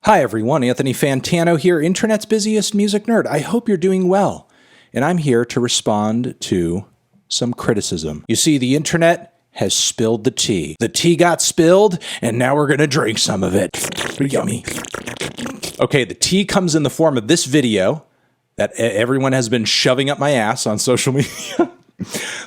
Hi everyone, Anthony Fantano here, internet's busiest music nerd. I hope you're doing well, and I'm here to respond to some criticism. You see, the internet has spilled the tea. The tea got spilled, and now we're gonna drink some of it. Yummy. Okay, the tea comes in the form of this video that everyone has been shoving up my ass on social media.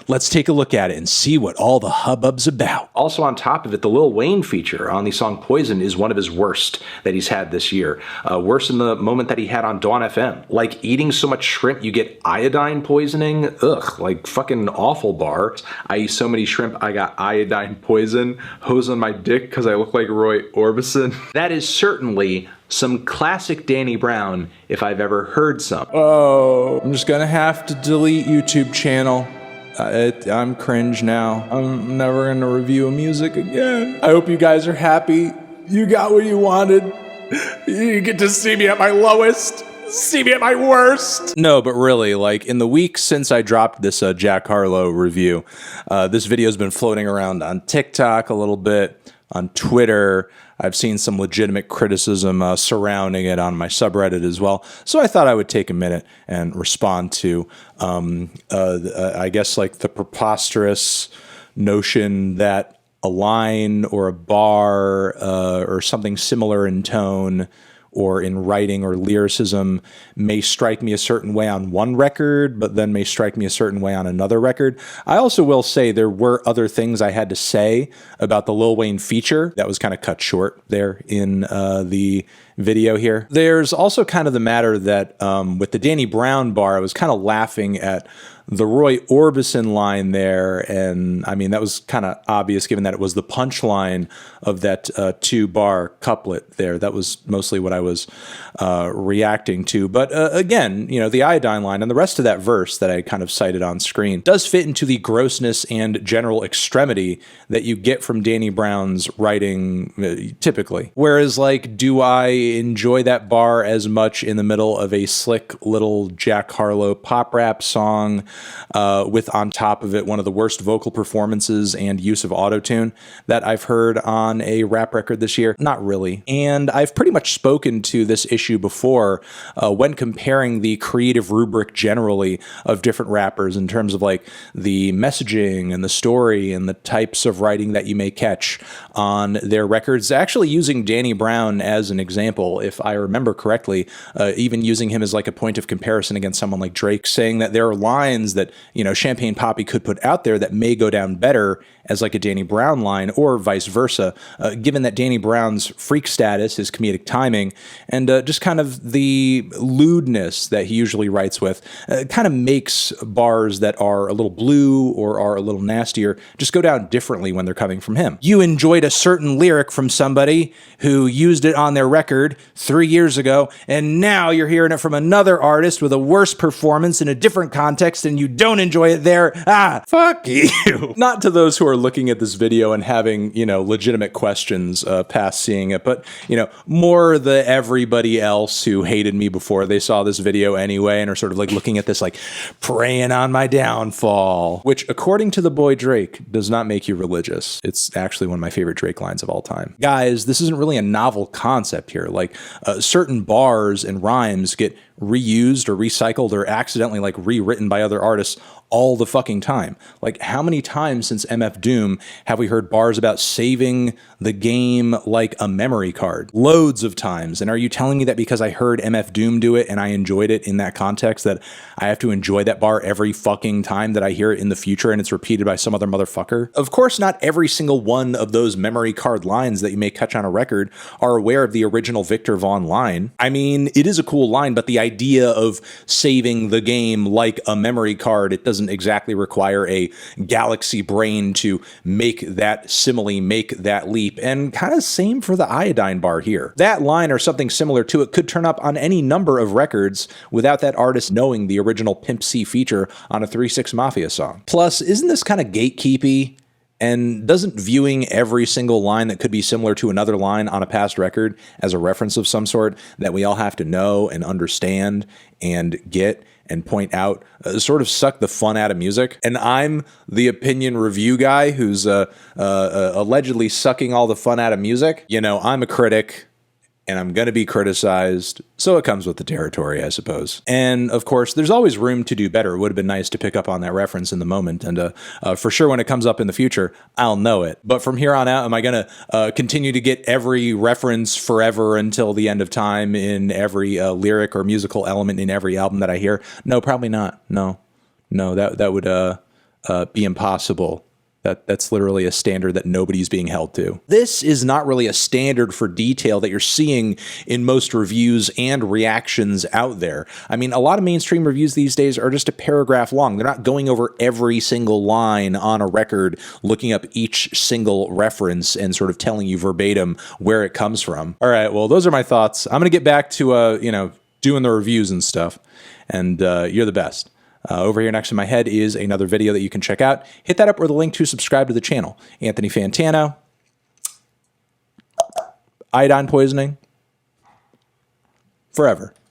Let's take a look at it and see what all the hubbub's about. Also on top of it, the Lil Wayne feature on the song Poison is one of his worst that he's had this year. Worse than the moment that he had on Dawn FM. Like eating so much shrimp, you get iodine poisoning. Ugh, like fucking awful bar. I eat so many shrimp, I got iodine poison. Hose on my dick because I look like Roy Orbison. That is certainly some classic Danny Brown if I've ever heard some. Oh, I'm just gonna have to delete YouTube channel. I'm cringe now. I'm never gonna review music again. I hope you guys are happy. You got what you wanted. You get to see me at my lowest. See me at my worst. No, but really, like in the week since I dropped this Jack Harlow review, this video's been floating around on TikTok a little bit, on Twitter. I've seen some legitimate criticism surrounding it on my subreddit as well. So I thought I would take a minute and respond to, I guess, like the preposterous notion that a line or a bar or something similar in tone or in writing or lyricism may strike me a certain way on one record, but then may strike me a certain way on another record. I also will say there were other things I had to say about the Lil Wayne feature that was kind of cut short there in the video here. There's also kind of the matter that with the Danny Brown bar, I was kind of laughing at the Roy Orbison line there, and I mean that was kind of obvious given that it was the punchline of that two-bar couplet there. That was mostly what I was reacting to. But again, you know, the iodine line and the rest of that verse that I kind of cited on screen does fit into the grossness and general extremity that you get from Danny Brown's writing typically. Whereas, like, do I enjoy that bar as much in the middle of a slick little Jack Harlow pop rap song with on top of it one of the worst vocal performances and use of autotune that I've heard on a rap record this year? Not really. And I've pretty much spoken to this issue before when comparing the creative rubric generally of different rappers in terms of like the messaging and the story and the types of writing that you may catch on their records. Actually using Danny Brown as an example, if I remember correctly, even using him as like a point of comparison against someone like Drake, saying that there are lines that, you know, Champagne Papi could put out there that may go down better as like a Danny Brown line or vice versa, given that Danny Brown's freak status, his comedic timing, and just kind of the lewdness that he usually writes with, kind of makes bars that are a little blue or are a little nastier just go down differently when they're coming from him. You enjoyed a certain lyric from somebody who used it on their record 3 years ago, and now you're hearing it from another artist with a worse performance in a different context, and you don't enjoy it there. Ah, fuck you. Not to those who are looking at this video and having, you know, legitimate questions past seeing it, but, you know, more the everybody else who hated me before they saw this video anyway and are sort of like looking at this like preying on my downfall, which according to the boy Drake does not make you religious. It's actually one of my favorite Drake lines of all time. Guys, this isn't really a novel concept here. Like certain bars and rhymes get reused or recycled or accidentally like rewritten by other artists all the fucking time. Like, how many times since MF Doom have we heard bars about saving the game like a memory card? Loads of times. And are you telling me that because I heard MF Doom do it and I enjoyed it in that context that I have to enjoy that bar every fucking time that I hear it in the future and it's repeated by some other motherfucker? Of course, not every single one of those memory card lines that you may catch on a record are aware of the original Victor Vaughn line. I mean, it is a cool line, but the idea of saving the game like a memory card, it doesn't exactly require a galaxy brain to make that simile, make that leap. And kind of same for the iodine bar here. That line or something similar to it could turn up on any number of records without that artist knowing the original Pimp C feature on a 3-6 Mafia song. Plus, isn't this kind of gatekeepy? And doesn't viewing every single line that could be similar to another line on a past record as a reference of some sort that we all have to know and understand and get and point out sort of suck the fun out of music? And I'm the opinion review guy who's allegedly sucking all the fun out of music. You know, I'm a critic and I'm going to be criticized, so it comes with the territory, I suppose. And of course, there's always room to do better. It would have been nice to pick up on that reference in the moment, and for sure when it comes up in the future, I'll know it. But from here on out, am I going to continue to get every reference forever until the end of time in every lyric or musical element in every album that I hear? No, probably not. No, that would be impossible. That's literally a standard that nobody's being held to. This is not really a standard for detail that you're seeing in most reviews and reactions out there. I mean, a lot of mainstream reviews these days are just a paragraph long. They're not going over every single line on a record, looking up each single reference and sort of telling you verbatim where it comes from. All right, well, those are my thoughts. I'm going to get back to, doing the reviews and stuff, and you're the best. Over here next to my head is another video that you can check out. Hit that up or the link to subscribe to the channel. Anthony Fantano. Iodine poisoning. Forever.